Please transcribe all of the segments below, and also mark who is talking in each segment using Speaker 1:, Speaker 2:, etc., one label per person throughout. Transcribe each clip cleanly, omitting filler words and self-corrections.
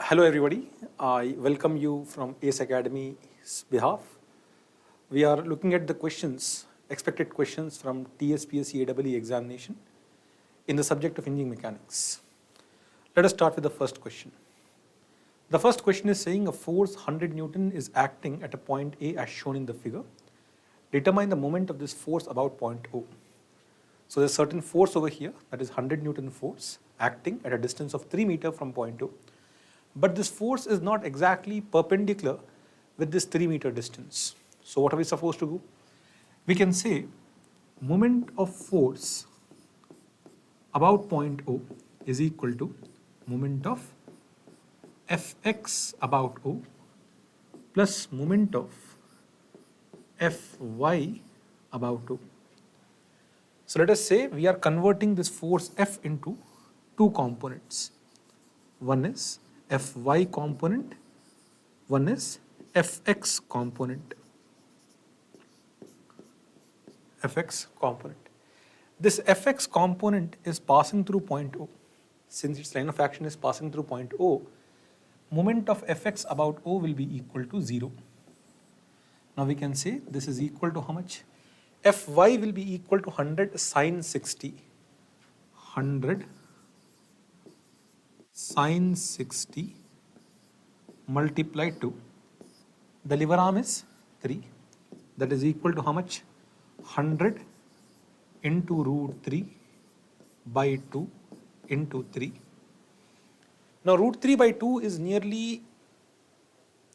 Speaker 1: Hello everybody, I welcome you from ACE Academy's behalf. We are looking at the questions, expected questions from TSPSC AEE examination in the subject of engineering mechanics. Let us start with the first question. The first question is saying a force 100 Newton is acting at a point A as shown in the figure. Determine the moment of this force about point O. So there's a certain force over here, that is 100 Newton force acting at a distance of 3 meters from point O. But this force is not exactly perpendicular with this 3 meter distance. So what are we supposed to do? We can say moment of force about point O is equal to moment of Fx about O plus moment of Fy about O. So let us say we are converting this force F into two components. One is Fy component, one is Fx component. Fx component. This Fx component is passing through point O. Since its line of action is passing through point O, moment of Fx about O will be equal to 0. Now we can say this is equal to how much? Fy will be equal to 100 sine 60. 100 sine 60 multiplied to, the lever arm is 3, that is equal to how much? 100 into root 3 by 2 into 3. Now root 3 by 2 is nearly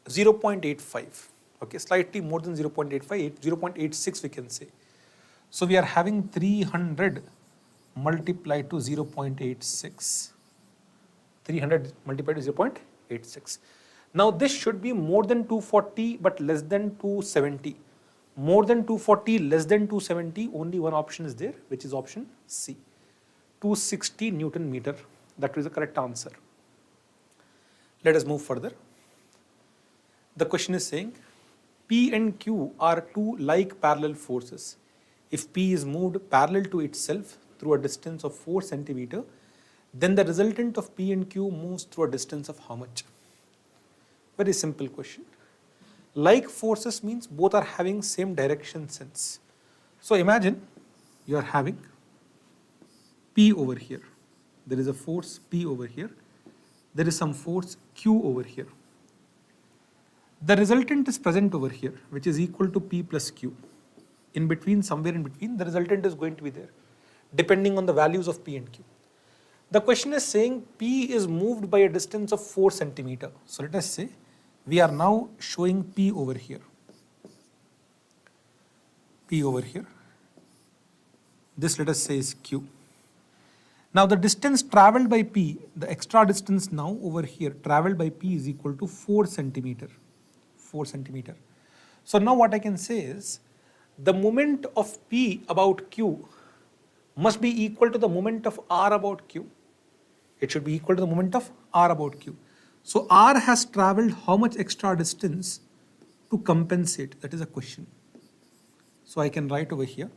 Speaker 1: 0.85, okay, slightly more than 0.85, 0.86 we can say. So we are having 300 multiplied to 0.86. 300 multiplied to 0.86. Now this should be more than 240 but less than 270. More than 240, less than 270, only one option is there, which is option C. 260 Newton meter. That is the correct answer. Let us move further. The question is saying P and Q are two like parallel forces. If P is moved parallel to itself through a distance of 4 centimeter, then the resultant of P and Q moves through a distance of how much? Very simple question. Like forces means both are having same direction sense. So imagine you are having P over here. There is a force P over here. There is some force Q over here. The resultant is present over here, which is equal to P plus Q. In between, somewhere in between, the resultant is going to be there, depending on the values of P and Q. The question is saying P is moved by a distance of 4 centimeter. So let us say we are now showing P over here. P over here. This let us say is Q. Now the distance traveled by P, the extra distance now over here traveled by P is equal to 4 centimeter. 4 centimeter. So now what I can say is the moment of P about Q must be equal to the moment of R about Q. It should be equal to the moment of R about Q. So R has traveled how much extra distance to compensate? That is a question. So I can write over here,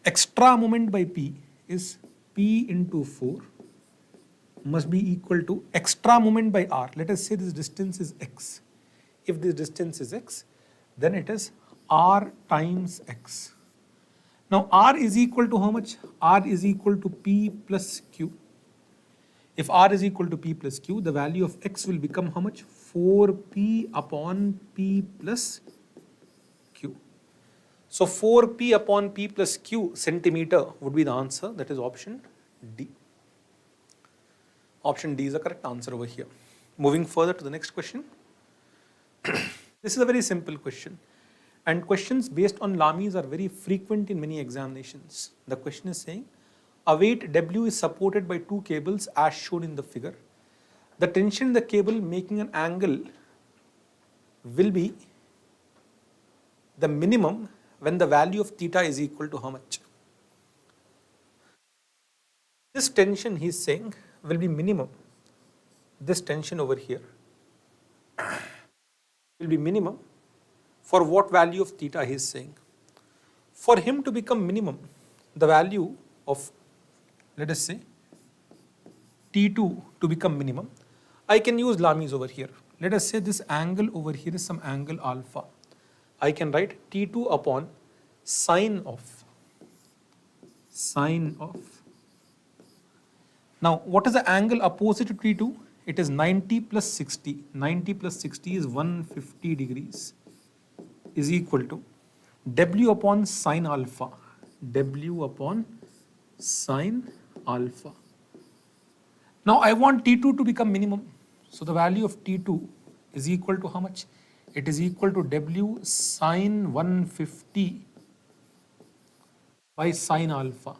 Speaker 1: extra moment by P is P into 4 must be equal to extra moment by R. Let us say this distance is X. If this distance is X, then it is R times X. Now R is equal to how much? R is equal to P plus Q. If R is equal to P plus Q, the value of X will become how much? 4P upon P plus Q. So 4P upon P plus Q centimeter would be the answer. That is option D. Option D is the correct answer over here. Moving further to the next question. This is a very simple question. And questions based on Lamis are very frequent in many examinations. The question is saying, a weight W is supported by two cables as shown in the figure. The tension in the cable making an angle will be the minimum when the value of theta is equal to how much? This tension he is saying will be minimum. This tension over here will be minimum for what value of theta he is saying. For him to become minimum, the value of, let us say, T2 to become minimum, I can use Lami's over here. Let us say this angle over here is some angle alpha. I can write T2 upon sine of. Now, what is the angle opposite to T2? It is 90 plus 60. 90 plus 60 is 150 degrees is equal to W upon sine alpha. W upon sine alpha. Now, I want T2 to become minimum. So, the value of T2 is equal to how much? It is equal to W sine 150 by sine alpha.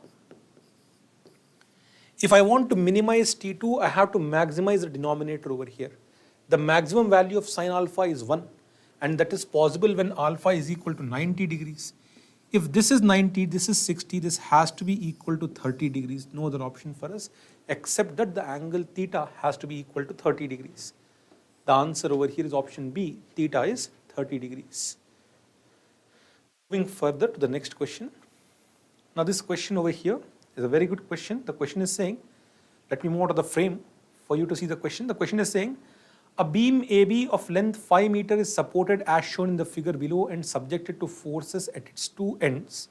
Speaker 1: If I want to minimize T2, I have to maximize the denominator over here. The maximum value of sine alpha is 1, and that is possible when alpha is equal to 90 degrees. If this is 90, this is 60, this has to be equal to 30 degrees. No other option for us, except that the angle theta has to be equal to 30 degrees. The answer over here is option B, theta is 30 degrees. Moving further to the next question. Now this question over here is a very good question. The question is saying, let me move out of the frame for you to see the question. The question is saying, a beam AB of length 5 meters is supported as shown in the figure below and subjected to forces at its two ends.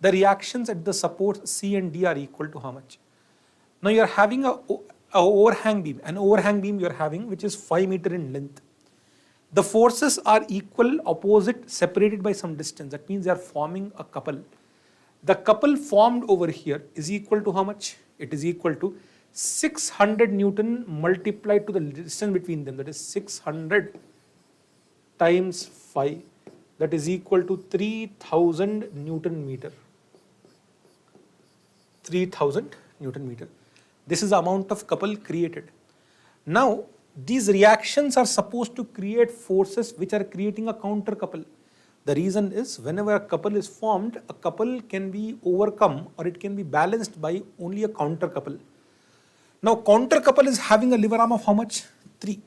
Speaker 1: The reactions at the supports C and D are equal to how much? Now you are having an overhang beam you are having which is 5 meters in length. The forces are equal, opposite, separated by some distance. That means they are forming a couple. The couple formed over here is equal to how much? It is equal to 600 Newton multiplied to the distance between them. That is 600 times 5. That is equal to 3000 Newton meter. 3000 Newton meter. This is the amount of couple created. Now, these reactions are supposed to create forces which are creating a counter couple. The reason is whenever a couple is formed, a couple can be overcome or it can be balanced by only a counter couple. Now counter couple is having a lever arm of how much? 3.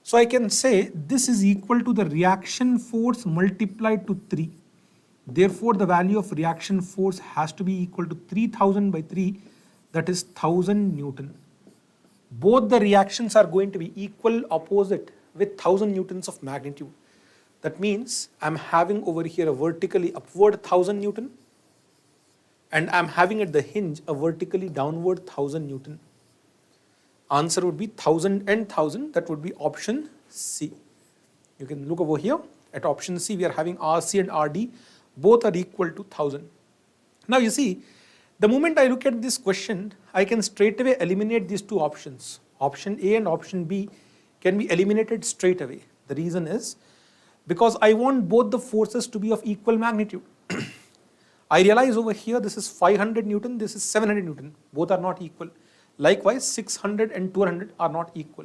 Speaker 1: So I can say this is equal to the reaction force multiplied to 3. Therefore the value of reaction force has to be equal to 3000 by 3, that is 1000 Newton. Both the reactions are going to be equal, opposite with 1000 Newtons of magnitude. That means I'm having over here a vertically upward 1000 Newton and I'm having at the hinge a vertically downward 1000 Newton. Answer would be 1000 and 1000. That would be option C. You can look over here at option C. We are having RC and RD. Both are equal to 1000. Now you see, the moment I look at this question, I can straight away eliminate these two options. Option A and option B can be eliminated straight away. The reason is because I want both the forces to be of equal magnitude. I realize over here this is 500 Newton, this is 700 Newton. Both are not equal. Likewise, 600 and 200 are not equal.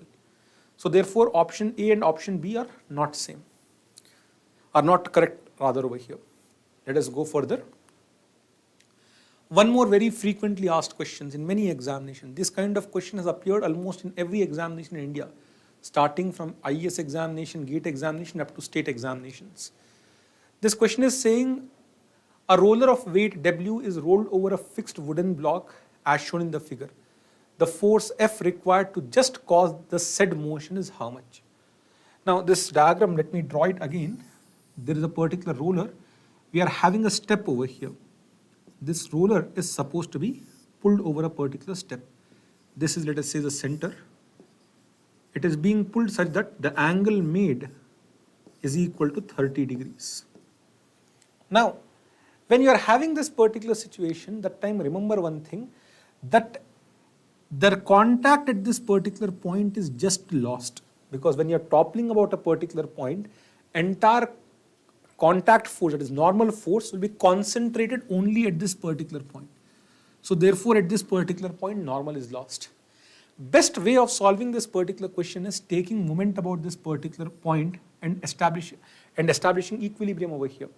Speaker 1: So therefore, option A and option B are not same, are not correct rather over here. Let us go further. One more very frequently asked questions in many examinations. This kind of question has appeared almost in every examination in India, starting from IAS examination, GATE examination up to state examinations. This question is saying a roller of weight W is rolled over a fixed wooden block as shown in the figure. The force F required to just cause the said motion is how much? Now this diagram, let me draw it again. There is a particular roller. We are having a step over here. This roller is supposed to be pulled over a particular step. This is, let us say, the center. It is being pulled such that the angle made is equal to 30 degrees. Now, when you are having this particular situation, that time remember one thing, that the contact at this particular point is just lost, because when you are toppling about a particular point, entire contact force, that is normal force, will be concentrated only at this particular point. So therefore at this particular point normal is lost. Best way of solving this particular question is taking moment about this particular point and establishing equilibrium over here.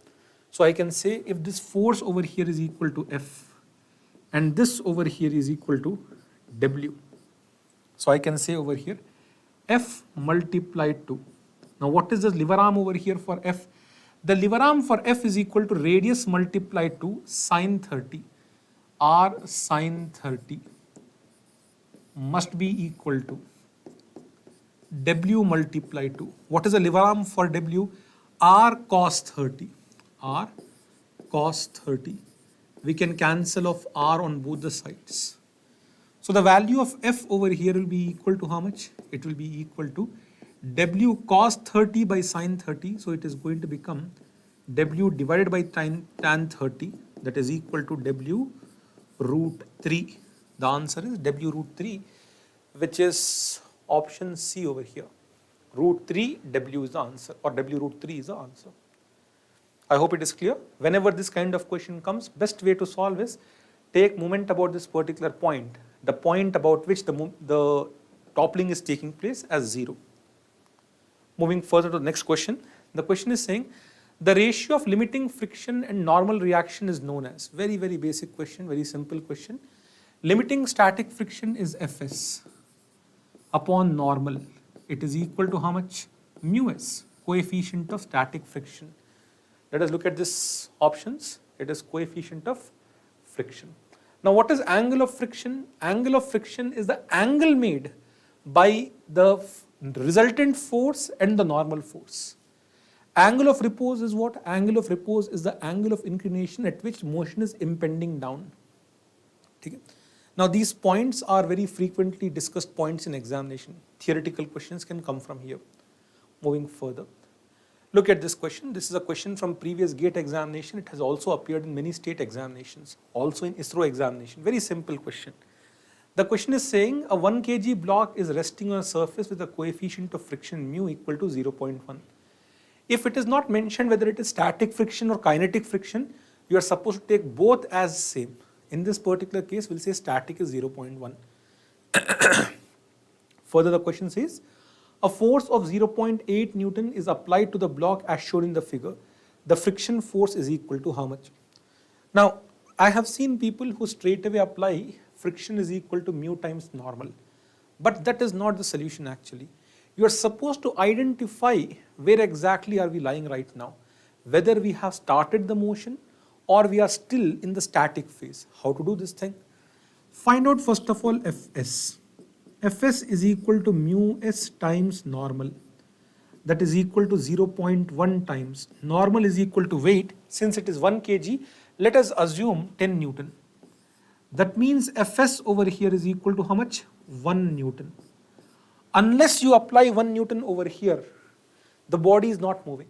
Speaker 1: So I can say if this force over here is equal to F and this over here is equal to W. So I can say over here F multiplied to. Now what is the lever arm over here for F? The lever arm for F is equal to radius multiplied to sine 30. R sine 30 must be equal to W multiply to, what is the lever arm for W? R cos 30, R cos 30. We can cancel off R on both the sides. So the value of F over here will be equal to how much? It will be equal to W cos 30 by sin 30. So it is going to become W divided by tan 30, that is equal to W root 3. The answer is W root 3, which is option C over here. Root 3 W is the answer, or W root 3 is the answer. I hope it is clear. Whenever this kind of question comes, best way to solve is take moment about this particular point, the point about which the toppling is taking place, as 0. Moving further to the next question. The question is saying the ratio of limiting friction and normal reaction is known as. Very, very basic question, very simple question. Limiting static friction is Fs upon normal. It is equal to how much? Mu s, coefficient of static friction. Let us look at this options. It is coefficient of friction. Now what is angle of friction? Angle of friction is the angle made by the resultant force and the normal force. Angle of repose is what? Angle of repose is the angle of inclination at which motion is impending down. Okay. Now these points are very frequently discussed points in examination. Theoretical questions can come from here. Moving further. Look at this question. This is a question from previous GATE examination. It has also appeared in many state examinations, also in ISRO examination. Very simple question. The question is saying a 1 kg block is resting on a surface with a coefficient of friction mu equal to 0.1. If it is not mentioned whether it is static friction or kinetic friction, you are supposed to take both as same. In this particular case, we'll say static is 0.1. Further, the question says, a force of 0.8 Newton is applied to the block as shown in the figure. The friction force is equal to how much? Now, I have seen people who straight away apply friction is equal to mu times normal. But that is not the solution actually. You are supposed to identify where exactly are we lying right now. Whether we have started the motion or we are still in the static phase. How to do this thing? Find out first of all Fs. Fs is equal to mu s times normal. That is equal to 0.1 times. Normal is equal to weight. Since it is 1 kg, let us assume 10 Newton. That means Fs over here is equal to how much? 1 Newton. Unless you apply 1 Newton over here, the body is not moving.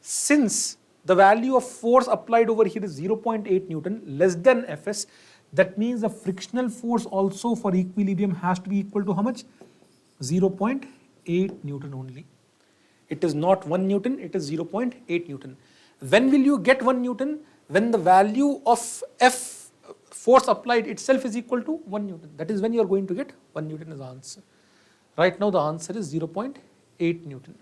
Speaker 1: Since the value of force applied over here is 0.8 Newton less than Fs, that means the frictional force also for equilibrium has to be equal to how much? 0.8 Newton only. It is not 1 Newton, it is 0.8 Newton. When will you get 1 Newton? When the value of F force applied itself is equal to 1 Newton. That is when you are going to get 1 Newton as the answer. Right now the answer is 0.8 Newton.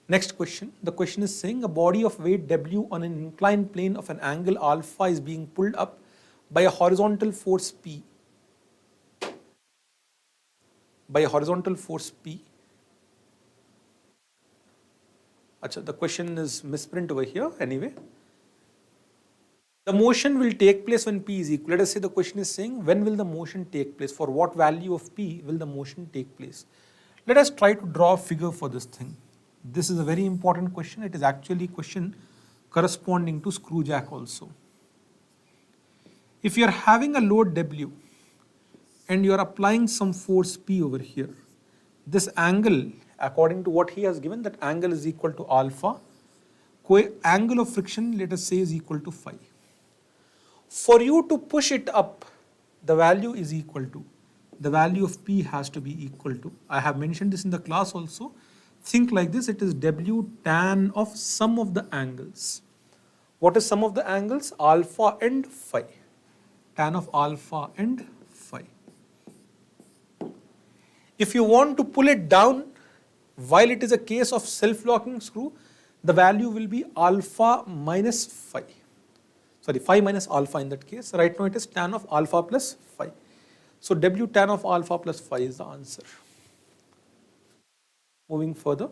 Speaker 1: Next question. The question is saying a body of weight W on an inclined plane of an angle alpha is being pulled up by a horizontal force P. By a horizontal force P. Achha, the question is misprint over here anyway. The motion will take place when P is equal. Let us say the question is saying when will the motion take place? For what value of P will the motion take place? Let us try to draw a figure for this thing. This is a very important question. It is actually a question corresponding to screw jack also. If you are having a load W and you are applying some force P over here, this angle, according to what he has given, that angle is equal to alpha. Angle of friction, let us say, is equal to phi. For you to push it up, the value is equal to, the value of P has to be equal to, I have mentioned this in the class also. Think like this, it is W tan of sum of the angles. What is sum of the angles? Alpha and phi. Tan of alpha and phi. If you want to pull it down, while it is a case of self-locking screw, the value will be alpha minus phi. Sorry, phi minus alpha in that case. Right now it is tan of alpha plus phi. So W tan of alpha plus phi is the answer. Moving further,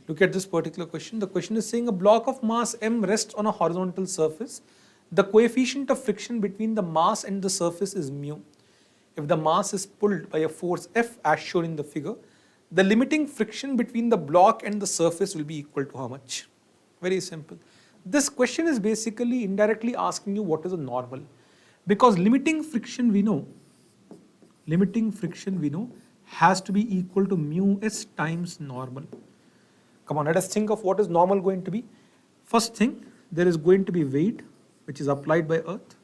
Speaker 1: look at this particular question. The question is saying a block of mass m rests on a horizontal surface. The coefficient of friction between the mass and the surface is mu. if the mass is pulled by a force F as shown in the figure, the limiting friction between the block and the surface will be equal to how much? Very simple. This question is basically indirectly asking you what is a normal, because limiting friction we know has to be equal to mu s times normal. Come on, let us think of what is normal going to be. First thing, there is going to be weight which is applied by earth.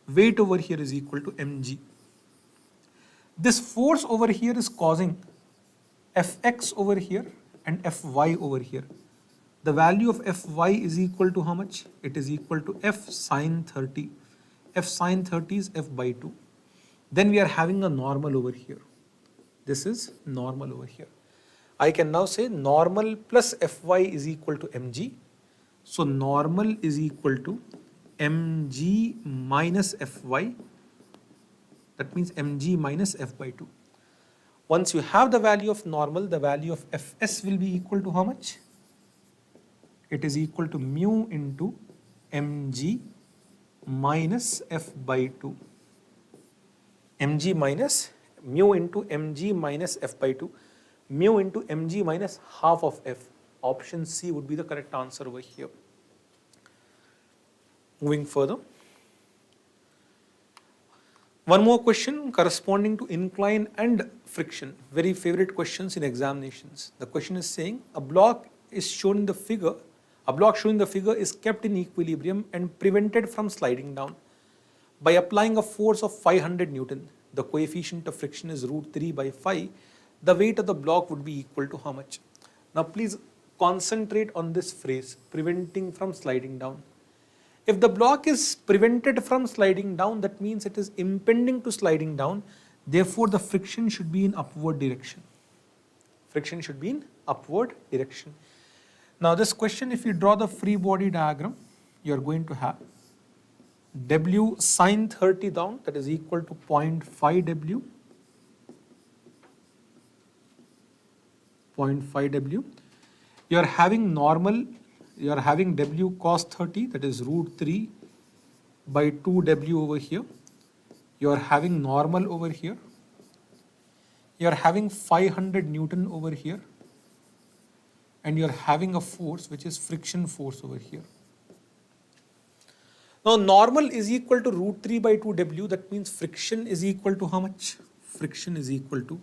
Speaker 1: Weight over here is equal to mg. This force over here is causing fx over here and fy over here. The value of fy is equal to how much? It is equal to f sine 30. F sine 30 is f by 2. Then we are having a normal over here. This is normal over here. I can now say normal plus fy is equal to mg. So normal is equal to mg minus fy. That means mg minus f by 2. Once you have the value of normal, the value of fs will be equal to how much? It is equal to mu into mg minus f by 2. Mg minus mu into mg minus f by 2. Mu into mg minus half of f. Option C would be the correct answer over here. Moving further. One more question corresponding to incline and friction. Very favorite questions in examinations. The question is saying a block shown in the figure is kept in equilibrium and prevented from sliding down by applying a force of 500 Newton. The coefficient of friction is root 3 by 5. The weight of the block would be equal to how much? Now please concentrate on this phrase, preventing from sliding down. If the block is prevented from sliding down, that means it is impending to sliding down. Therefore, the friction should be in upward direction. Friction should be in upward direction. Now this question, if you draw the free body diagram, you are going to have W sine 30 down, that is equal to 0.5 W. 0.5 W. You are having normal, you are having W cos 30, that is root 3 by 2 W over here. You are having normal over here. You are having 500 Newton over here. And you are having a force which is friction force over here. Now normal is equal to root 3 by 2 W. That means friction is equal to how much? Friction is equal to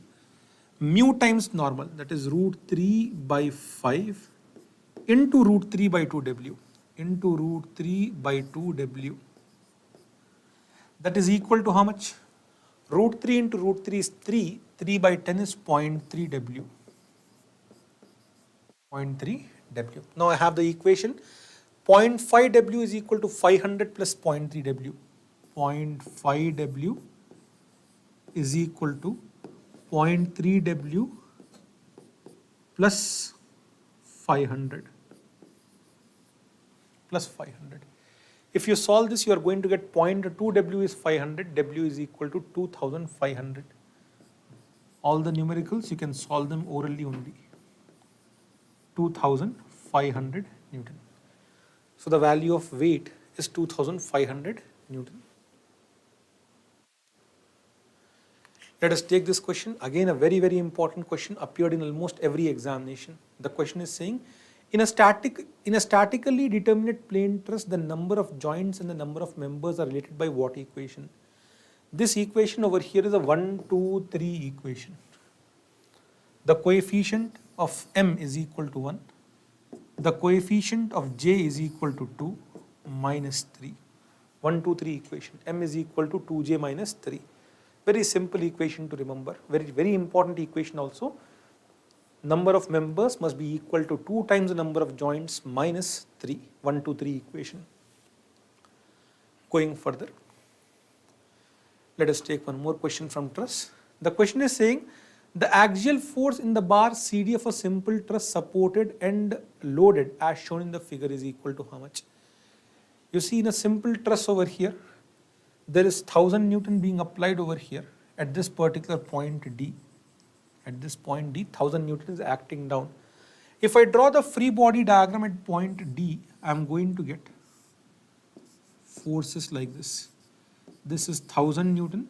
Speaker 1: mu times normal, that is root 3 by 5 into root 3 by 2 W, into root 3 by 2 W. That is equal to how much? Root 3 into root 3 is 3. 3 by 10 is 0.3 W. 0.3 W. Now I have the equation. 0.5 W is equal to 500 plus 0.3 W. 0.5 W is equal to 0.3 W plus 500. Plus 500. If you solve this, you are going to get 0.2 W is 500. W is equal to 2500. All the numericals, you can solve them orally only. 2500 Newton. So the value of weight is 2500 Newton. Let us take this question. Again, a very, very important question, appeared in almost every examination. The question is saying, in a statically determinate plane truss, the number of joints and the number of members are related by what equation? This equation over here is a 1, 2, 3 equation. The coefficient of m is equal to 1. The coefficient of j is equal to 2 minus 3. 1, 2, 3 equation. M is equal to 2j minus 3. Very simple equation to remember. Very, very important equation also. Number of members must be equal to 2 times the number of joints minus 3. 1, 2, 3 equation. Going further. Let us take one more question from truss. The question is saying, the axial force in the bar CD of a simple truss supported and loaded as shown in the figure is equal to how much? You see, in a simple truss over here, there is 1000 Newton being applied over here at this particular point D. At this point D, 1000 Newton is acting down. If I draw the free body diagram at point D, I am going to get forces like this. This is 1000 Newton.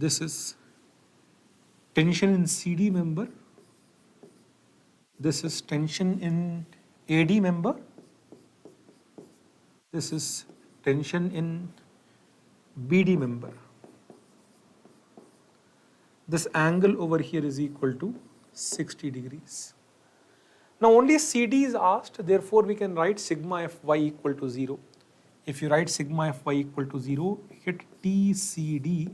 Speaker 1: this is tension in CD member, this is tension in AD member, this is tension in BD member. This angle over here is equal to 60 degrees. Now only CD is asked, therefore we can write sigma Fy equal to 0. If you write sigma Fy equal to 0, hit TCD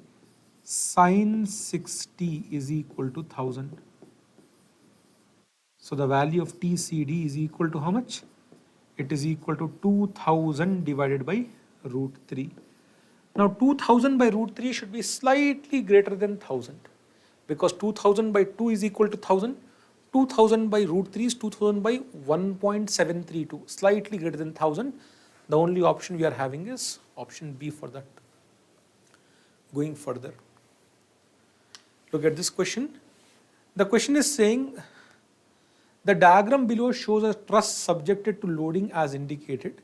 Speaker 1: sin 60 is equal to 1000. So the value of TCD is equal to how much? It is equal to 2000 divided by root 3. Now 2000 by root 3 should be slightly greater than 1000 because 2000 by 2 is equal to 1000. 2000 by root 3 is 2000 by 1.732, slightly greater than 1000. The only option we are having is option B for that. Going further, look at this question. The question is saying the diagram below shows a truss subjected to loading as indicated.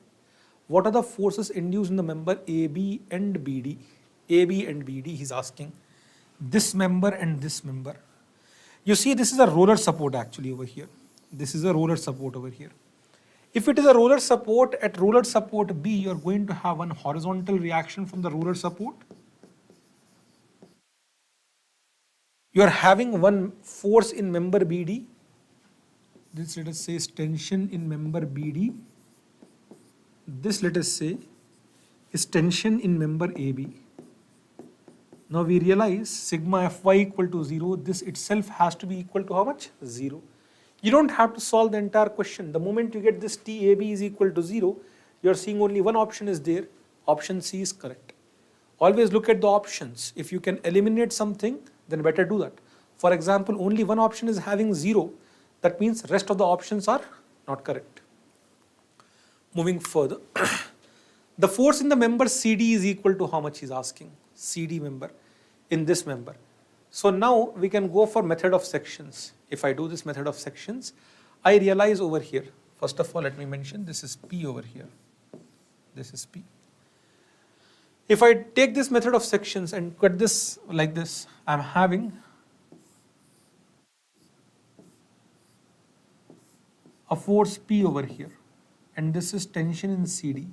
Speaker 1: What are the forces induced in the member AB and BD? AB and BD, he's asking. This member and this member. You see, this is a roller support actually over here. This is a roller support over here. If it is a roller support, at roller support B, you are going to have one horizontal reaction from the roller support. You are having one force in member BD. This, let us say, is tension in member BD. This, let us say, is tension in member AB. Now we realize sigma Fy equal to 0, this itself has to be equal to how much? 0. You don't have to solve the entire question. The moment you get this TAB is equal to 0, you are seeing only one option is there. Option C is correct. Always look at the options. If you can eliminate something, then better do that. For example, only one option is having 0. That means rest of the options are not correct. Moving further, the force in the member CD is equal to how much he's asking? CD member in this member. So now we can go for method of sections. If I do this method of sections, I realize over here, first of all, let me mention this is P over here. This is P. If I take this method of sections and cut this like this, I'm having a force P over here, and this is tension in CD.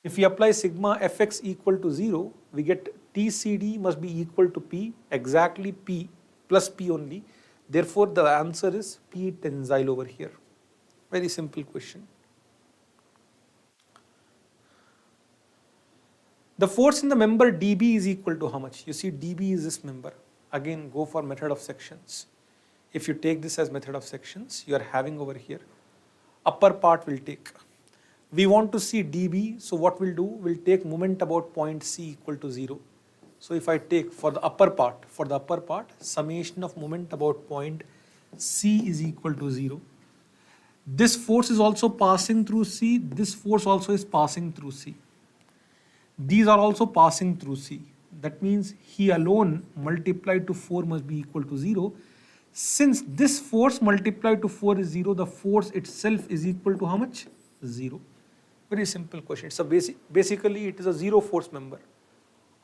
Speaker 1: If we apply sigma Fx equal to 0, we get TCD must be equal to P, exactly P plus P only. Therefore, the answer is P tensile over here. Very simple question. The force in the member DB is equal to how much? You see, DB is this member. Again, go for method of sections. If you take this as method of sections, you are having over here, upper part will take. We want to see DB, so what we'll do, we'll take moment about point C equal to 0. So if I take for the upper part, summation of moment about point C is equal to 0. This force is also passing through C, this force also is passing through C. These are also passing through C. That means he alone multiplied to 4 must be equal to 0. Since this force multiplied to 4 is 0, the force itself is equal to how much? 0. Very simple question. It's a basically it is a 0 force member.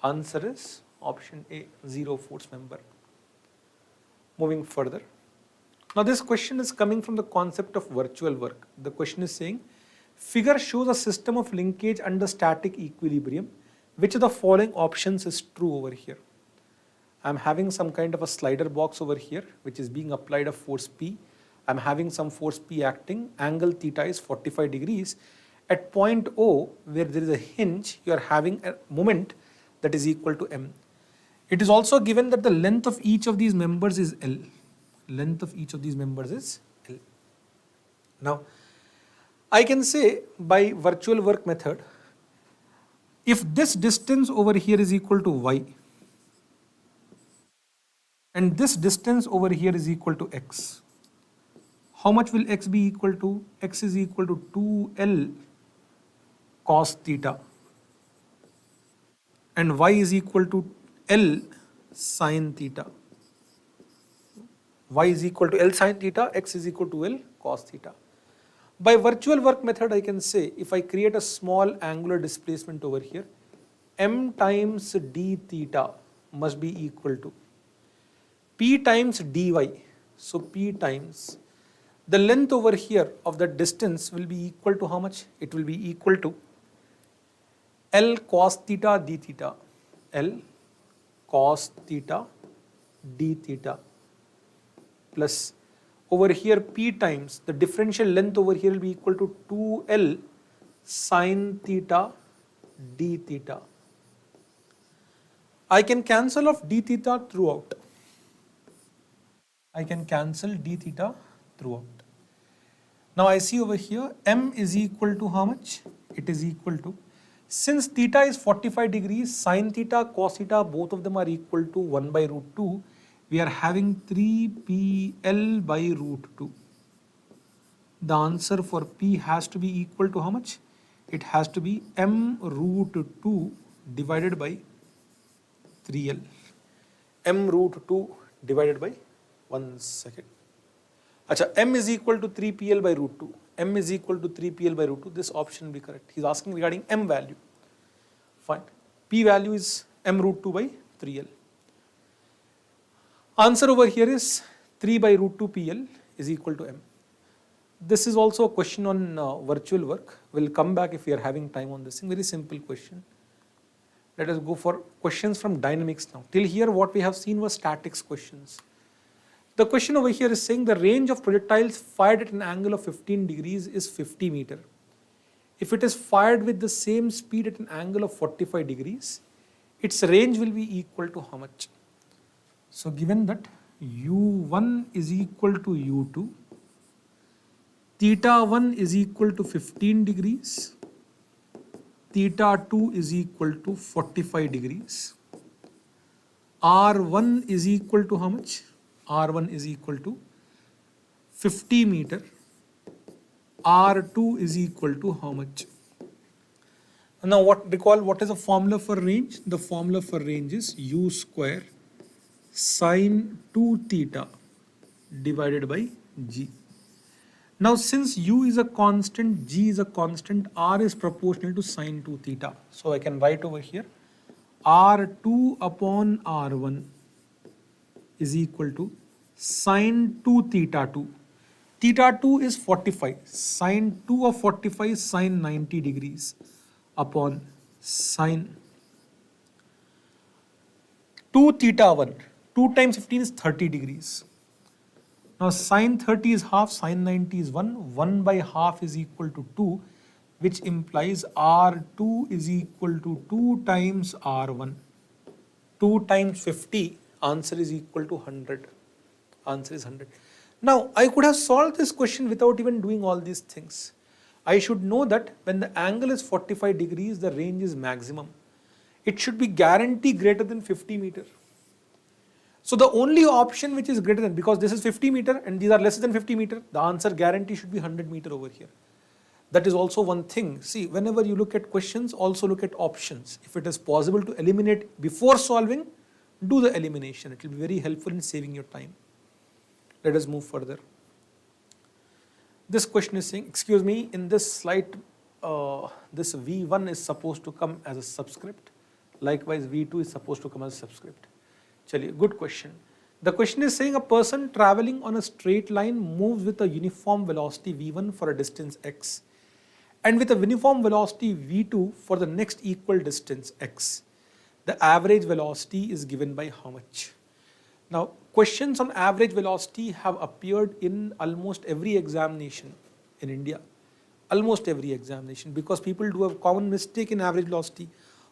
Speaker 1: Answer is option A, 0 force member. Moving further. Now this question is coming from the concept of virtual work. The question is saying, figure shows a system of linkage under static equilibrium. Which of the following options is true over here? I'm having some kind of a slider box over here, which is being applied a force P. I'm having some force P acting, angle theta is 45 degrees. At point O, where there is a hinge, you are having a moment that is equal to M. It is also given that the length of each of these members is L. Length of each of these members is L. Now, I can say by virtual work method, if this distance over here is equal to Y, and this distance over here is equal to X, how much will X be equal to? X is equal to 2L cos theta, and Y is equal to L sin theta. Y is equal to L sin theta, X is equal to L cos theta. By virtual work method, I can say if I create a small angular displacement over here, m times d theta must be equal to p times dy. So p times the length over here of the distance will be equal to how much? It will be equal to L cos theta d theta. L cos theta d theta plus over here p times the differential length over here will be equal to 2L sin theta d theta. I can cancel off d theta throughout. I can cancel d theta throughout. Now I see over here m is equal to how much? It is equal to, since theta is 45 degrees, sin theta, cos theta, both of them are equal to 1 by root 2. We are having 3pl by root 2. The answer for p has to be equal to how much? It has to be m root 2 divided by 3l. M root 2 divided by, 1 second. Acha, m is equal to 3pl by root 2. M is equal to 3pl by root 2. This option will be correct. He is asking regarding m value. Fine. P value is m root 2 by 3l. Answer over here is 3 by root 2 pl is equal to m. This is also a question on virtual work. We'll come back if we are having time on this thing. Very simple question. Let us go for questions from dynamics now. Till here what we have seen was statics questions. The question over here is saying the range of projectiles fired at an angle of 15 degrees is 50 meter. If it is fired with the same speed at an angle of 45 degrees, its range will be equal to how much? So given that u1 is equal to u2, theta 1 is equal to 15 degrees, theta 2 is equal to 45 degrees, r1 is equal to how much? R1 is equal to 50 meter, R2 is equal to how much? Now recall what is the formula for range? The formula for range is u square sine 2 theta divided by g. Now since u is a constant, g is a constant, r is proportional to sine 2 theta. So I can write over here r2 upon r1 is equal to sine 2 theta 2. Theta 2 is 45. Sine 2 of 45 is sine 90 degrees upon sine 2 theta 1. 2 times 15 is 30 degrees. Now sine 30 is half, sine 90 is 1. 1 by half is equal to 2, which implies R2 is equal to 2 times R1. 2 times 50, answer is equal to 100. Answer is 100. Now I could have solved this question without even doing all these things. I should know that when the angle is 45 degrees, the range is maximum. It should be guaranteed greater than 50 meter. So the only option which is greater than, because this is 50 meter and these are less than 50 meter, the answer guarantee should be 100 meter over here. That is also one thing. See, whenever you look at questions, also look at options. If it is possible to eliminate before solving, do the elimination. It will be very helpful in saving your time. Let us move further. This question is saying, excuse me, in this slide, this V1 is supposed to come as a subscript. Likewise, V2 is supposed to come as a subscript. Chaliye, good question. The question is saying a person traveling on a straight line moves with a uniform velocity V1 for a distance x and with a uniform velocity V2 for the next equal distance x. The average velocity is given by how much? Now, questions on average velocity have appeared in almost every examination in India. Almost every examination, because people do a common mistake in average velocity.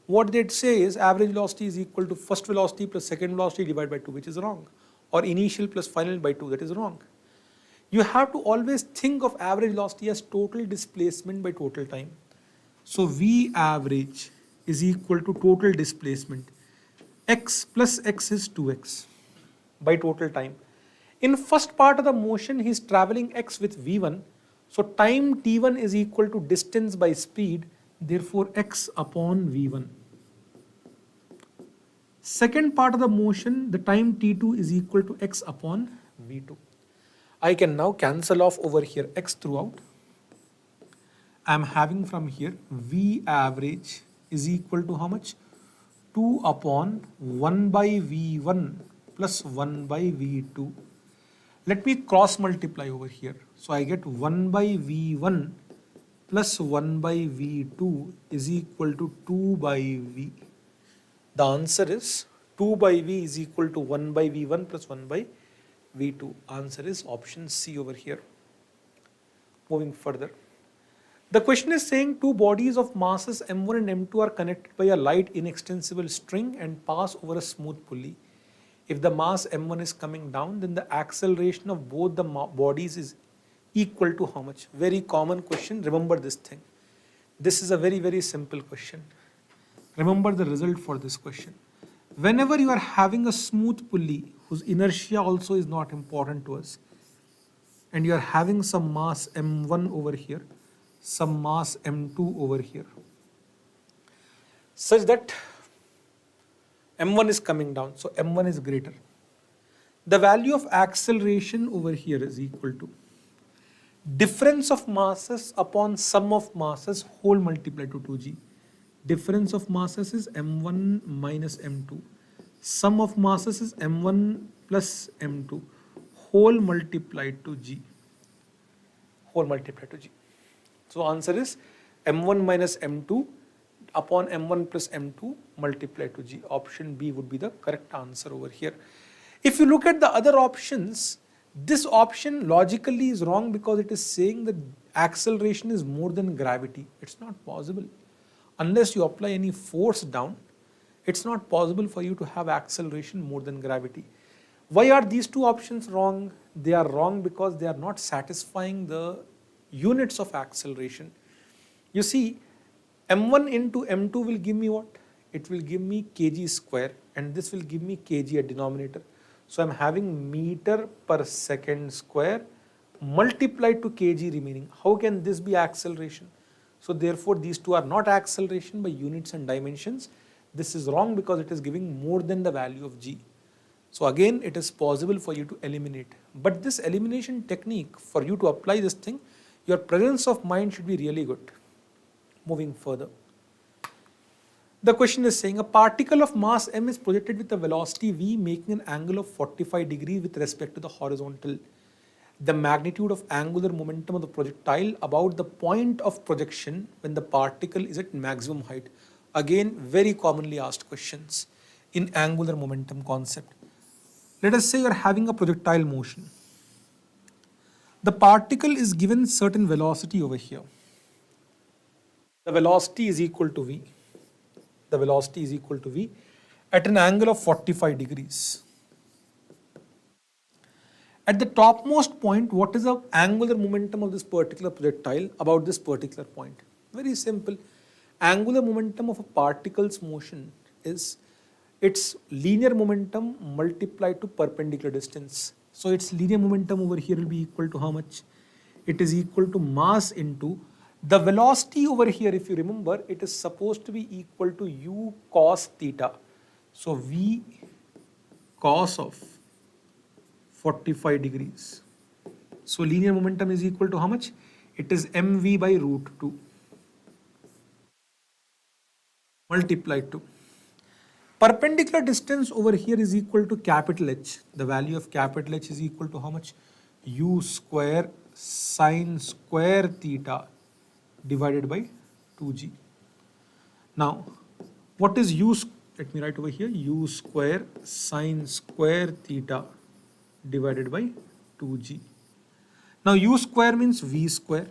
Speaker 1: What they'd say is average velocity is equal to first velocity plus second velocity divided by 2, which is wrong. Or initial plus final by 2, that is wrong. You have to always think of average velocity as total displacement by total time. So V average is equal to total displacement. X plus x is 2x by total time. In first part of the motion, he is traveling x with V1. So time t1 is equal to distance by speed. Therefore, x upon V1. Second part of the motion, the time t2 is equal to x upon V2. I can now cancel off over here x throughout. I am having from here V average is equal to how much? 2 upon 1 by V1 plus 1 by V2. Let me cross multiply over here. So I get 1 by V1 plus 1 by V2 is equal to 2 by V. The answer is 2 by V is equal to 1 by V1 plus 1 by V2. Answer is option C over here. Moving further. The question is saying two bodies of masses m1 and m2 are connected by a light inextensible string and pass over a smooth pulley. If the mass m1 is coming down, then the acceleration of both the bodies is equal to how much? Very common question. Remember this thing. This is a very simple question. Remember the result for this question. Whenever you are having a smooth pulley whose inertia also is not important to us, and you are having some mass m1 over here, some mass m2 over here, such that m1 is coming down, so m1 is greater. The value of acceleration over here is equal to difference of masses upon sum of masses whole multiplied to 2g. Difference of masses is m1 minus m2. Sum of masses is m1 plus m2 whole multiplied to g. Whole multiplied to g. So answer is m1 minus m2 upon m1 plus m2 multiplied to g. Option B would be the correct answer over here. If you look at the other options, this option logically is wrong because it is saying that acceleration is more than gravity. It's not possible. Unless you apply any force down, it's not possible for you to have acceleration more than gravity. Why are these two options wrong? They are wrong because they are not satisfying the units of acceleration. You see, m1 into m2 will give me what? It will give me kg square, and this will give me kg at denominator. So I'm having meter per second square multiplied to kg remaining. How can this be acceleration? So therefore these two are not acceleration by units and dimensions. This is wrong because it is giving more than the value of g. So again, it is possible for you to eliminate. But this elimination technique, for you to apply this thing, your presence of mind should be really good. Moving further. The question is saying a particle of mass m is projected with a velocity v making an angle of 45 degrees with respect to the horizontal. The magnitude of angular momentum of the projectile about the point of projection when the particle is at maximum height. Again, very commonly asked questions in angular momentum concept. Let us say you are having a projectile motion. The particle is given certain velocity over here. The velocity is equal to v. The velocity is equal to v at an angle of 45 degrees. At the topmost point, what is the angular momentum of this particular projectile about this particular point? Very simple. Angular momentum of a particle's motion is its linear momentum multiplied to perpendicular distance. So its linear momentum over here will be equal to how much? It is equal to mass into the velocity over here. If you remember, it is supposed to be equal to u cos theta. So v cos of 45 degrees. So linear momentum is equal to how much? It is mv by root 2 multiplied to. Perpendicular distance over here is equal to capital H. The value of capital H is equal to how much? U square sine square theta divided by 2g. Now, what is u? Let me write over here. U square sine square theta divided by 2g. Now, u square means v square.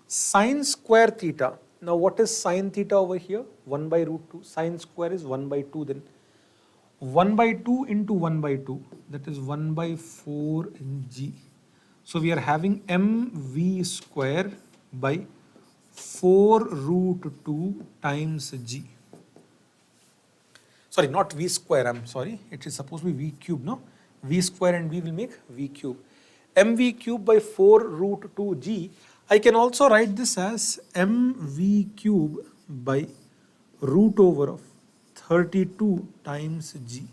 Speaker 1: Sine square theta. Now, what is sine theta over here? 1 by root 2. Sine square is 1 by 2 then. 1 by 2 into 1 by 2. That is 1 by 4 in g. So, we are having mv square by 4 root 2 times g. Sorry, not v square, I'm sorry. It is supposed to be v cube, no? V square and v will make v cube. mv cube by 4 root 2 g. I can also write this as mv cube by root over of 32 times g.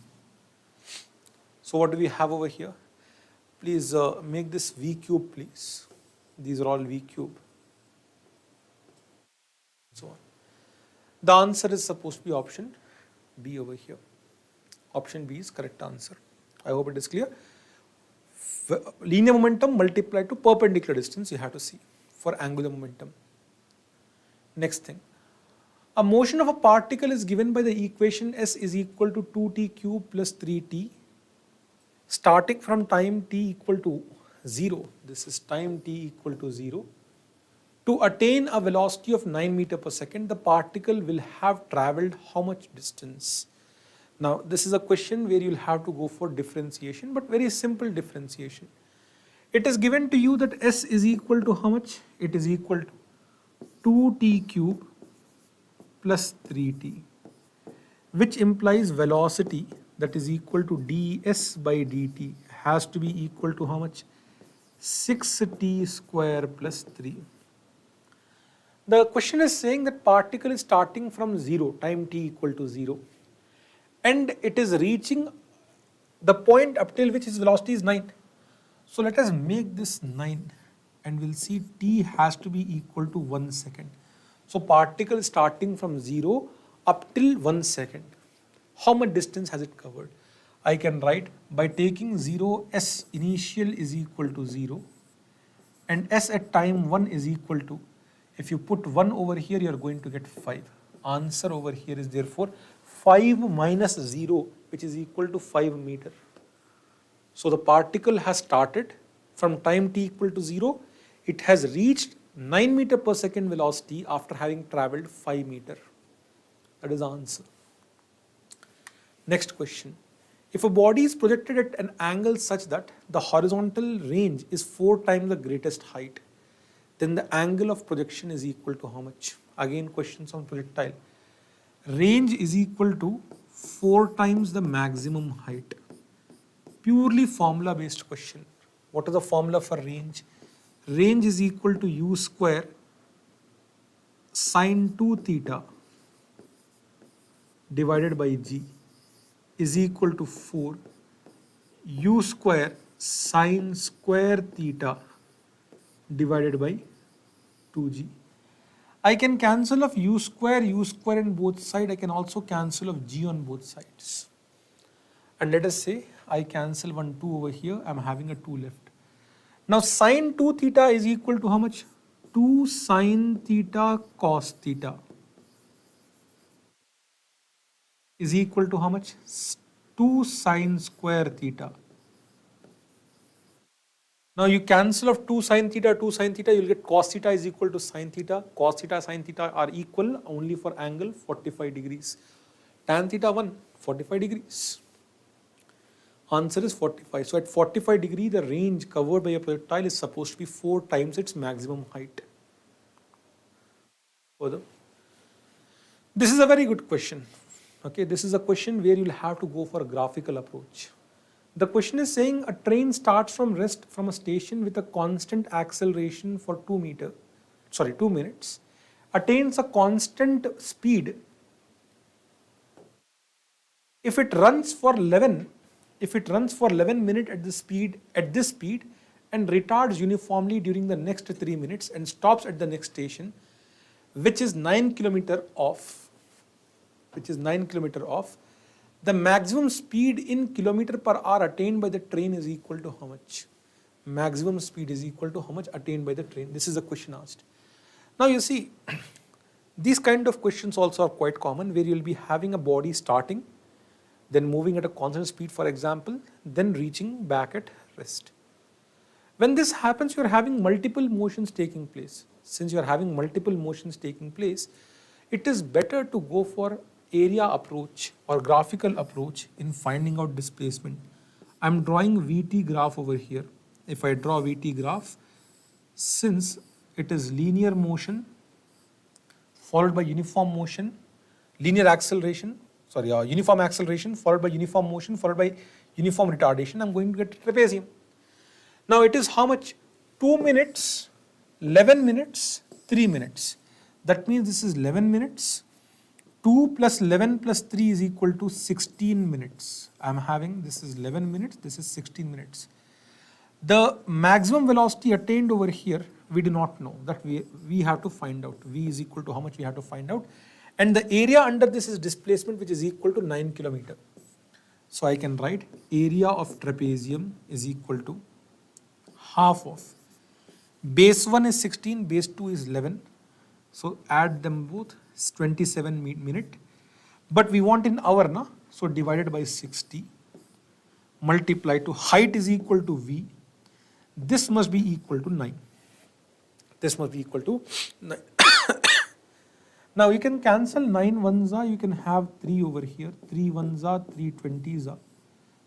Speaker 1: So what do we have over here? Please make this v cube, please. These are all v cube. So on. The answer is supposed to be option B over here. Option B is correct answer. I hope it is clear. Linear momentum multiplied to perpendicular distance you have to see for angular momentum. Next thing. A motion of a particle is given by the equation S is equal to 2t cube plus 3t starting from time t equal to 0. This is time t equal to 0. To attain a velocity of 9 meters per second, the particle will have traveled how much distance? Now, this is a question where you'll have to go for differentiation, but very simple differentiation. It is given to you that S is equal to how much? It is equal to 2t cube plus 3t, which implies velocity that is equal to ds by dt has to be equal to how much? 6t square plus 3. The question is saying that particle is starting from 0, time t equal to 0, and it is reaching the point up till which its velocity is 9. So let us make this 9 and we'll see t has to be equal to 1 second. So particle starting from 0 up till 1 second. How much distance has it covered? I can write by taking 0 s initial is equal to 0 and s at time 1 is equal to, if you put 1 over here, you are going to get 5. Answer over here is therefore 5 minus 0, which is equal to 5 meter. So the particle has started from time t equal to 0. It has reached 9 meter per second velocity after having traveled 5 meter. That is the answer. Next question. If a body is projected at an angle such that the horizontal range is 4 times the greatest height, then the angle of projection is equal to how much? Again, questions on projectile. Range is equal to 4 times the maximum height. Purely formula based question. What is the formula for range? Range is equal to u square sine 2 theta divided by g is equal to 4 u square sine square theta divided by 2g. I can cancel of u square on both sides. I can also cancel of g on both sides. And let us say I cancel 1 2 over here. I'm having a 2 left. Now sine 2 theta is equal to how much? 2 sine theta cos theta is equal to how much? 2 sine square theta. Now you cancel of 2 sine theta, you'll get cos theta is equal to sine theta. Cos theta, sine theta are equal only for angle 45 degrees. Tan theta 1, 45 degrees. Answer is 45. So at 45 degree, the range covered by a projectile is supposed to be 4 times its maximum height. Further. This is a very good question. Okay, this is a question where you'll have to go for a graphical approach. The question is saying a train starts from rest from a station with a constant acceleration for 2 minutes, attains a constant speed. If it runs for 11 minutes at this speed and retards uniformly during the next 3 minutes and stops at the next station, which is 9 kilometer off, the maximum speed in kilometer per hour attained by the train is equal to how much? Maximum speed is equal to how much attained by the train? This is a question asked. Now you see, these kind of questions also are quite common, where you will be having a body starting, then moving at a constant speed, for example, then reaching back at rest. When this happens, you are having multiple motions taking place. Since you are having multiple motions taking place, it is better to go for area approach or graphical approach in finding out displacement. I'm drawing VT graph over here. If I draw VT graph, since it is linear motion followed by uniform motion, uniform acceleration followed by uniform motion followed by uniform retardation, I'm going to get trapezium. Now it is how much? 2 minutes, 11 minutes, 3 minutes. That means this is 11 minutes. 2 plus 11 plus 3 is equal to 16 minutes. I'm having, this is 11 minutes, this is 16 minutes. The maximum velocity attained over here, we do not know. That we have to find out. V is equal to how much we have to find out. And the area under this is displacement, which is equal to 9 kilometer. So I can write area of trapezium is equal to half of base 1 is 16, base 2 is 11. So add them both, it's 27 minute. But we want in hour, na? So divided by 60, multiply to height is equal to V. This must be equal to 9. This must be equal to 9. Now you can cancel 9 ones are, you can have 3 over here, 3 ones are, 3 20s are.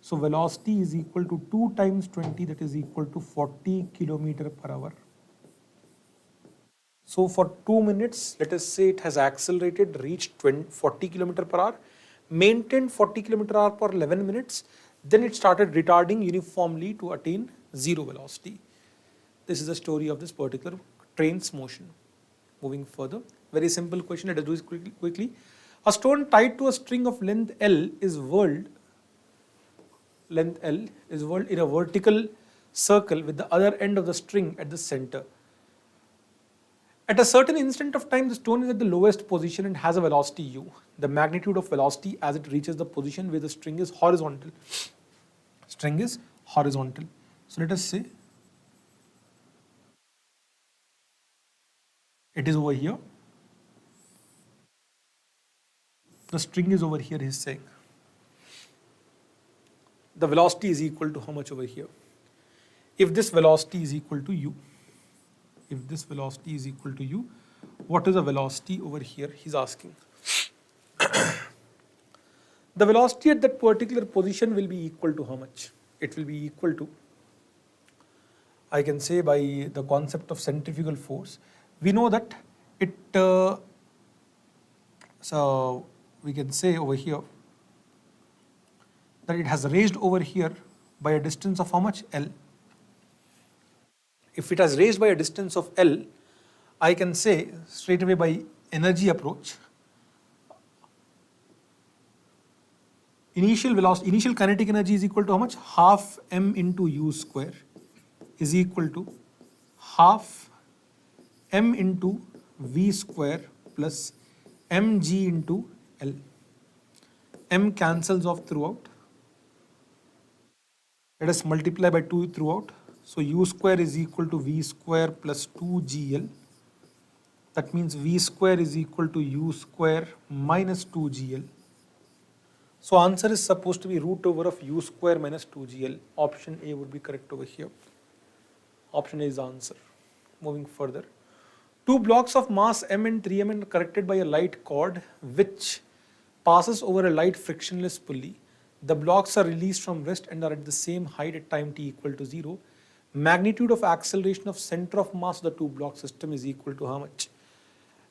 Speaker 1: So velocity is equal to 2 times 20, that is equal to 40 kilometer per hour. So for 2 minutes, let us say it has accelerated, reached 40 kilometer per hour, maintained 40 kilometer per hour for 11 minutes, then it started retarding uniformly to attain zero velocity. This is the story of this particular train's motion. Moving further, very simple question, let us do this quickly. A stone tied to a string of length L is whirled in a vertical circle with the other end of the string at the center. At a certain instant of time, the stone is at the lowest position and has a velocity u. The magnitude of velocity as it reaches the position where the string is horizontal. String is horizontal. So let us say it is over here. The string is over here, he is saying. The velocity is equal to how much over here? If this velocity is equal to u, what is the velocity over here? He's asking. The velocity at that particular position will be equal to how much? It will be equal to, I can say by the concept of centrifugal force, we know that it, so we can say over here that it has raised over here by a distance of how much? L. If it has raised by a distance of L, I can say straight away by energy approach, initial velocity, initial kinetic energy is equal to how much? Half m into u square is equal to half m into v square plus mg into L. M cancels off throughout. Let us multiply by 2 throughout. So u square is equal to v square plus 2gl. That means v square is equal to u square minus 2gl. So answer is supposed to be root over of u square minus 2gl. Option A would be correct over here. Option A is the answer. Moving further. Two blocks of mass m and 3m are connected by a light cord which passes over a light frictionless pulley. The blocks are released from rest and are at the same height at time t equal to 0. Magnitude of acceleration of center of mass of the two block system is equal to how much?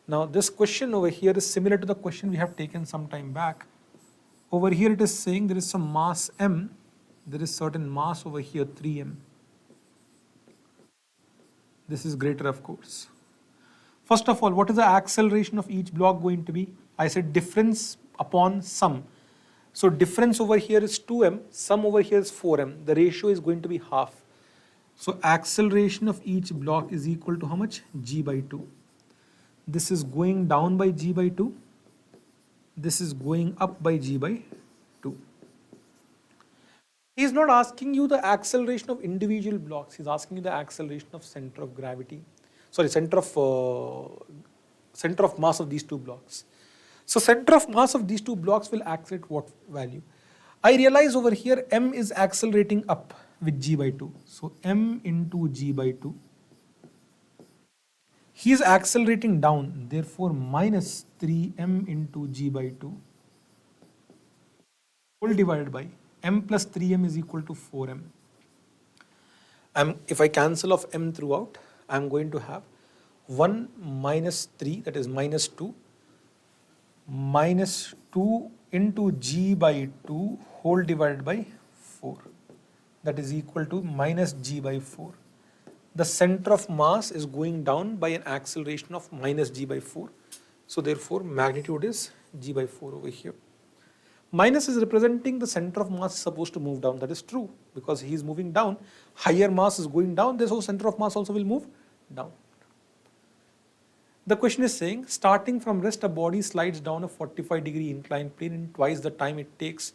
Speaker 1: Now this question over here is similar to the question we have taken some time back. Over here it is saying there is some mass m, there is certain mass over here 3m. This is greater of course. First of all, what is the acceleration of each block going to be? I said difference upon sum. So difference over here is 2m, sum over here is 4m. The ratio is going to be half. So acceleration of each block is equal to how much? G by 2. This is going down by G by 2. This is going up by G by 2. He is not asking you the acceleration of individual blocks. He is asking you the acceleration of center of gravity. Sorry, center of mass of these two blocks. So center of mass of these two blocks will accelerate what value? I realize over here m is accelerating up with g by 2. So m into g by 2. He is accelerating down, therefore minus 3m into g by 2 whole divided by m plus 3m is equal to 4m. If I cancel off m throughout, I am going to have 1 minus 3, that is minus 2, minus 2 into g by 2 whole divided by 4. That is equal to minus g by 4. The center of mass is going down by an acceleration of minus g by 4. So therefore magnitude is g by 4 over here. Minus is representing the center of mass is supposed to move down. That is true because he is moving down. Higher mass is going down, therefore center of mass also will move down. The question is saying, starting from rest, a body slides down a 45-degree inclined plane in twice the time it takes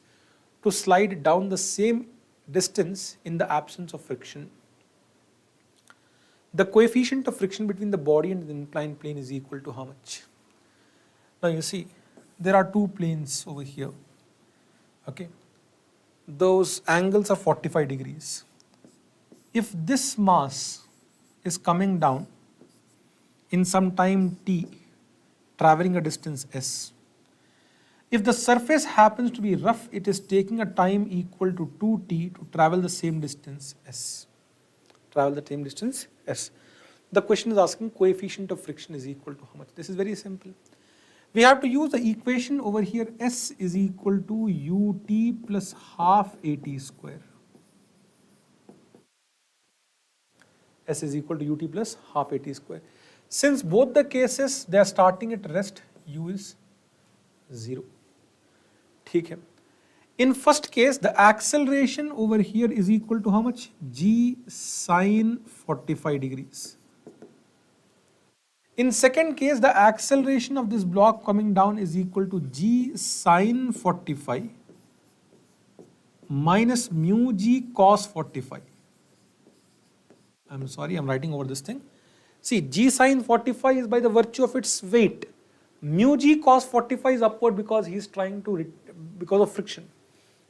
Speaker 1: to slide down the same distance in the absence of friction. The coefficient of friction between the body and the inclined plane is equal to how much? Now you see, there are two planes over here. Okay, those angles are 45 degrees. If this mass is coming down in some time t, traveling a distance s, if the surface happens to be rough, it is taking a time equal to 2t to travel the same distance s. The question is asking coefficient of friction is equal to how much? This is very simple. We have to use the equation over here, s is equal to ut plus half at square. S is equal to ut plus half at square. Since both the cases they are starting at rest, u is 0. ठीक है. In first case, the acceleration over here is equal to how much? G sine 45 degrees. In second case, the acceleration of this block coming down is equal to G sine 45 minus mu G cos 45. I'm sorry, I'm writing over this thing. See, G sine 45 is by the virtue of its weight. Mu G cos 45 is upward because he is trying to, because of friction.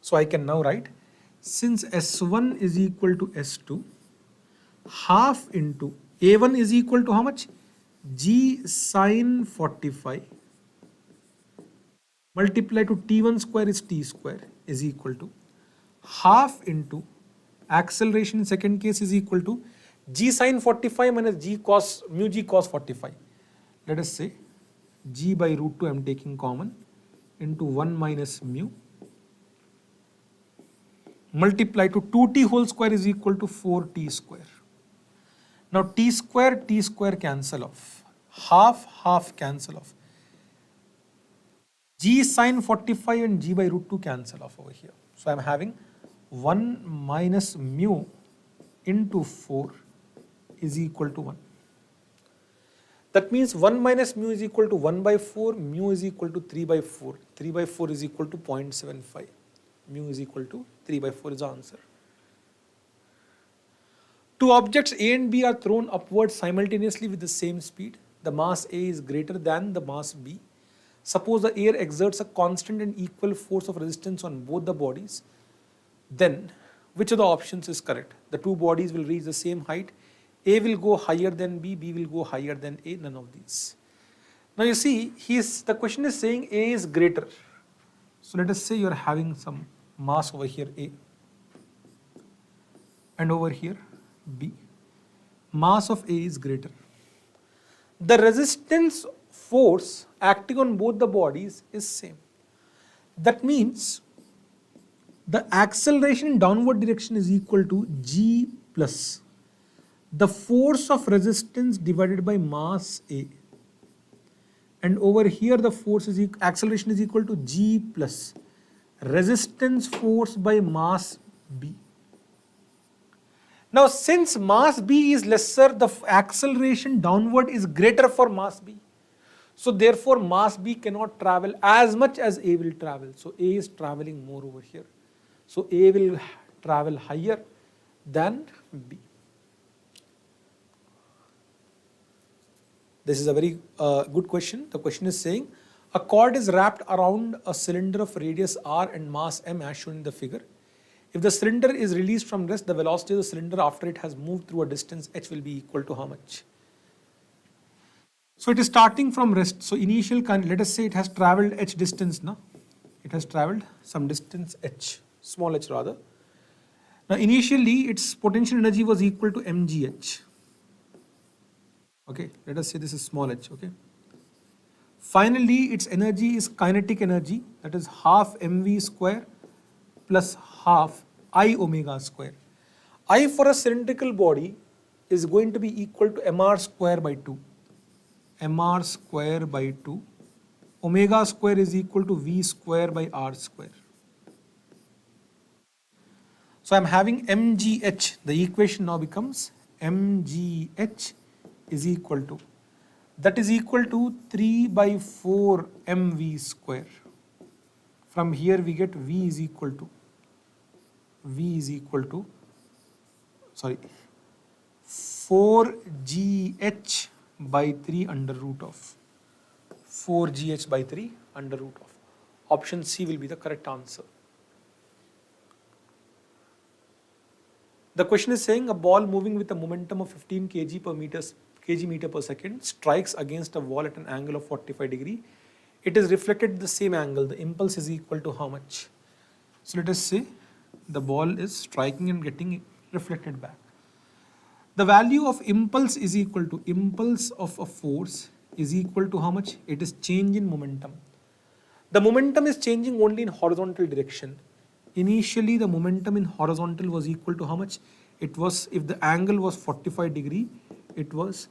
Speaker 1: So I can now write, since S1 is equal to S2, half into A1 is equal to how much? G sine 45 multiplied to T1 square is T square is equal to half into acceleration in second case is equal to G sine 45 minus G cos, mu G cos 45. Let us say G by root 2 I am taking common into 1 minus mu multiplied to 2t whole square is equal to 4t square. Now t square cancel off, half cancel off. G sine 45 and G by root 2 cancel off over here. So I am having 1 minus mu into 4 is equal to 1. That means 1 minus mu is equal to 1 by 4, mu is equal to 3 by 4. 3 by 4 is equal to 0.75. Mu is equal to 3 by 4 is the answer. Two objects A and B are thrown upwards simultaneously with the same speed. The mass A is greater than the mass B. Suppose the air exerts a constant and equal force of resistance on both the bodies. Then, which of the options is correct? The two bodies will reach the same height. A will go higher than B, B will go higher than A, none of these. Now you see, the question is saying A is greater. So let us say you are having some mass over here A and over here B. Mass of A is greater. The resistance force acting on both the bodies is same. That means the acceleration in downward direction is equal to G plus the force of resistance divided by mass A. And over here the force is acceleration is equal to G plus resistance force by mass B. Now since mass B is lesser, the acceleration downward is greater for mass B. So therefore mass B cannot travel as much as A will travel. So A is traveling more over here. So A will travel higher than B. This is a very good question. The question is saying, a cord is wrapped around a cylinder of radius r and mass m as shown in the figure. If the cylinder is released from rest, the velocity of the cylinder after it has moved through a distance h will be equal to how much? So it is starting from rest. So initial, let us say it has traveled h distance. No? It has traveled some distance h, small h rather. Now initially its potential energy was equal to mgh. Okay, let us say this is small h, okay. Finally, its energy is kinetic energy, that is half mv square plus half I omega square. I for a cylindrical body is going to be equal to mr square by 2. Mr square by 2. Omega square is equal to v square by r square. So I am having mgh, the equation now becomes mgh is equal to that is equal to 3 by 4 mv square. From here we get V is equal to 4gh by 3 under root of 4gh by 3 under root of. Option C will be the correct answer. The question is saying a ball moving with a momentum of 15 kg meter per second strikes against a wall at an angle of 45 degree. It is reflected at the same angle. The impulse is equal to how much? So let us say the ball is striking and getting reflected back. The value of impulse is equal to impulse of a force is equal to how much? It is change in momentum. The momentum is changing only in horizontal direction. Initially the momentum in horizontal was equal to how much? It was, if the angle was 45 degree, it was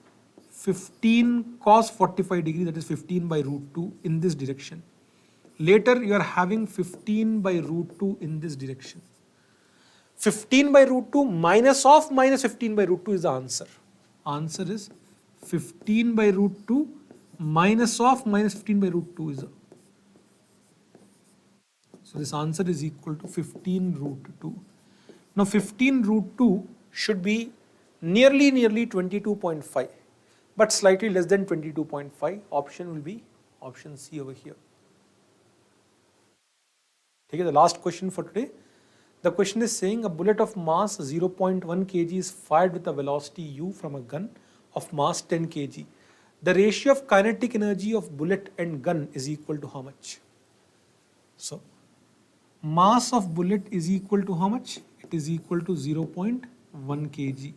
Speaker 1: 15 cos 45 degree, that is 15 by root 2 in this direction. Later you are having 15 by root 2 in this direction. 15 by root 2 minus of minus 15 by root 2 is the answer. Answer is 15 by root 2 minus of minus 15 by root 2 is the. So this answer is equal to 15 root 2. Now 15 root 2 should be nearly 22.5, but slightly less than 22.5. Option will be option C over here. Okay, the last question for today. The question is saying a bullet of mass 0.1 kg is fired with a velocity u from a gun of mass 10 kg. The ratio of kinetic energy of bullet and gun is equal to how much? So mass of bullet is equal to how much? It is equal to 0.1 kg.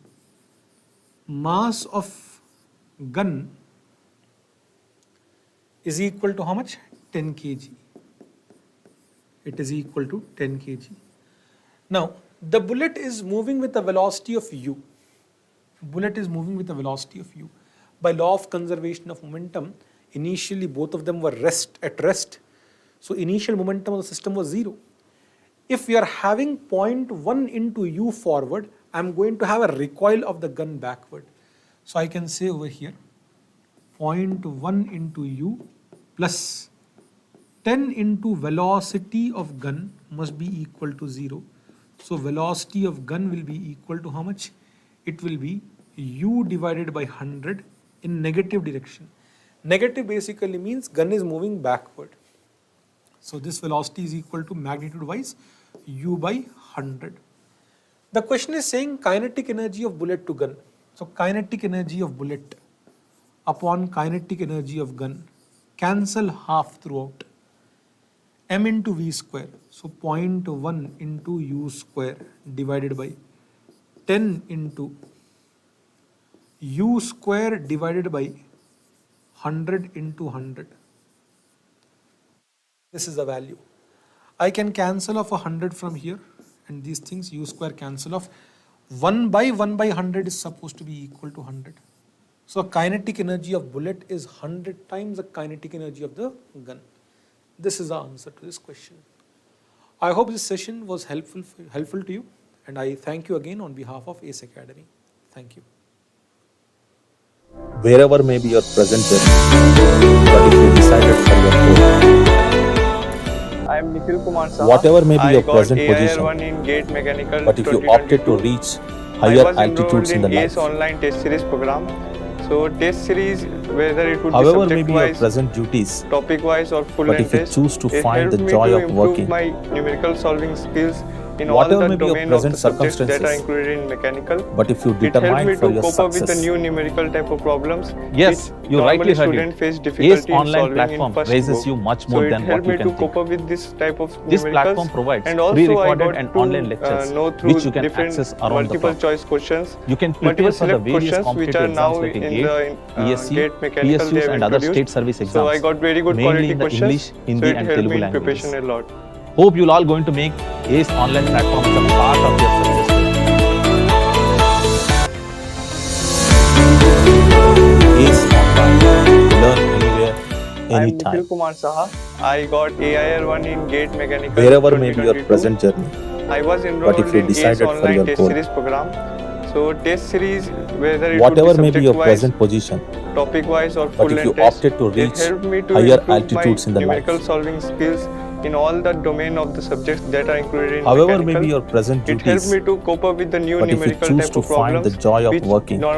Speaker 1: Mass of gun is equal to how much? 10 kg. It is equal to 10 kg. Now, the bullet is moving with a velocity of u. Bullet is moving with a velocity of u. By law of conservation of momentum, initially both of them were at rest. So initial momentum of the system was 0. If we are having 0.1 into u forward, I am going to have a recoil of the gun backward. So I can say over here 0.1 into u plus 10 into velocity of gun must be equal to 0. So velocity of gun will be equal to how much? It will be u divided by 100 in negative direction. Negative basically means gun is moving backward. So this velocity is equal to magnitude wise u by 100. The question is saying kinetic energy of bullet to gun. So kinetic energy of bullet upon kinetic energy of gun cancel half throughout. M into v square. So 0.1 into u square divided by 10 into u square divided by 100 into 100. This is the value. I can cancel off 100 from here, and these things u square cancel off. 1 by 100 is supposed to be equal to 100. So kinetic energy of bullet is 100 times the kinetic energy of the gun. This is the answer to this question. I hope this session was helpful to you, and I thank you again on behalf of ACE Academy. Thank you.
Speaker 2: Wherever may be your present journey, but if you decided for your goal,
Speaker 3: I am Nikhil Kumar Saha.
Speaker 2: whatever may be your present
Speaker 3: I got
Speaker 2: position,
Speaker 3: AIR1 in GATE Mechanical
Speaker 2: but if you opted to
Speaker 3: 2022.
Speaker 2: reach higher altitudes in the
Speaker 3: ACE
Speaker 2: life,
Speaker 3: online test series program. So test series, whether it would
Speaker 2: however
Speaker 3: be
Speaker 2: may be your
Speaker 3: subject-wise,
Speaker 2: present duties,
Speaker 3: topic-wise or full
Speaker 2: but
Speaker 3: length
Speaker 2: if you
Speaker 3: test,
Speaker 2: choose to
Speaker 3: it
Speaker 2: find the
Speaker 3: helped me
Speaker 2: joy
Speaker 3: to
Speaker 2: of
Speaker 3: improve
Speaker 2: working,
Speaker 3: my numerical solving skills in all
Speaker 2: whatever
Speaker 3: the
Speaker 2: may be your
Speaker 3: domain of
Speaker 2: present
Speaker 3: the subjects that are
Speaker 2: circumstances,
Speaker 3: included in mechanical.
Speaker 2: but if you
Speaker 3: It helped me
Speaker 2: determine for
Speaker 3: to
Speaker 2: your
Speaker 3: cope up with the
Speaker 2: success,
Speaker 3: new numerical type of problems.
Speaker 2: yes,
Speaker 3: which
Speaker 2: you rightly
Speaker 3: normally
Speaker 2: heard
Speaker 3: students
Speaker 2: it.
Speaker 3: face
Speaker 2: ACE
Speaker 3: difficulty in
Speaker 2: online
Speaker 3: solving
Speaker 2: platform
Speaker 3: in first
Speaker 2: raises
Speaker 3: book.
Speaker 2: you much
Speaker 3: So
Speaker 2: more
Speaker 3: it
Speaker 2: than what
Speaker 3: helped
Speaker 2: you
Speaker 3: me
Speaker 2: can
Speaker 3: to
Speaker 2: think.
Speaker 3: cope up with this type of
Speaker 2: This
Speaker 3: numericals.
Speaker 2: platform provides
Speaker 3: And also
Speaker 2: pre-recorded
Speaker 3: I got
Speaker 2: and
Speaker 3: to
Speaker 2: online lectures
Speaker 3: know through
Speaker 2: which you can
Speaker 3: different
Speaker 2: access around the
Speaker 3: multiple
Speaker 2: clock.
Speaker 3: choice questions,
Speaker 2: You can prepare
Speaker 3: multiple
Speaker 2: for the
Speaker 3: select
Speaker 2: various
Speaker 3: questions which
Speaker 2: competitive
Speaker 3: are
Speaker 2: exams
Speaker 3: now
Speaker 2: like a
Speaker 3: in
Speaker 2: GATE,
Speaker 3: the
Speaker 2: TSC,
Speaker 3: GATE Mechanical they
Speaker 2: PSUs
Speaker 3: have
Speaker 2: and other
Speaker 3: introduced.
Speaker 2: state service exams,
Speaker 3: So I got very good
Speaker 2: mainly
Speaker 3: quality
Speaker 2: in the
Speaker 3: questions.
Speaker 2: English, Hindi
Speaker 3: So it
Speaker 2: and
Speaker 3: helped
Speaker 2: Telugu
Speaker 3: me in
Speaker 2: languages.
Speaker 3: preparation a lot.
Speaker 2: Hope you'll all going to make ACE online platform as a part of your success story. ACE online, learn anywhere,
Speaker 3: I am
Speaker 2: anytime.
Speaker 3: Nikhil Kumar Saha. I got AIR1 in GATE Mechanical
Speaker 2: Wherever may be your
Speaker 3: 2022.
Speaker 2: present journey,
Speaker 3: I was enrolled
Speaker 2: but if you
Speaker 3: in ACE
Speaker 2: decided for
Speaker 3: online
Speaker 2: your
Speaker 3: test
Speaker 2: goal,
Speaker 3: series program. So test series, whether it
Speaker 2: whatever
Speaker 3: would be
Speaker 2: may be your
Speaker 3: subject-wise,
Speaker 2: present position,
Speaker 3: topic wise or
Speaker 4: But
Speaker 3: full
Speaker 4: if
Speaker 3: length
Speaker 4: you
Speaker 3: test.
Speaker 4: opted to
Speaker 3: It
Speaker 4: reach
Speaker 3: helped me to
Speaker 4: higher
Speaker 3: improve
Speaker 4: altitudes
Speaker 3: my
Speaker 4: in the
Speaker 3: numerical
Speaker 4: life.
Speaker 3: solving skills in all the domain of the subjects that are included in
Speaker 4: However
Speaker 3: mechanical.
Speaker 4: may be your present
Speaker 3: It helped
Speaker 4: duties,
Speaker 3: me to cope up with the new
Speaker 4: but if you
Speaker 3: numerical
Speaker 4: choose
Speaker 3: type
Speaker 4: to
Speaker 3: of
Speaker 4: find the
Speaker 3: problems
Speaker 4: joy of
Speaker 3: which
Speaker 4: working,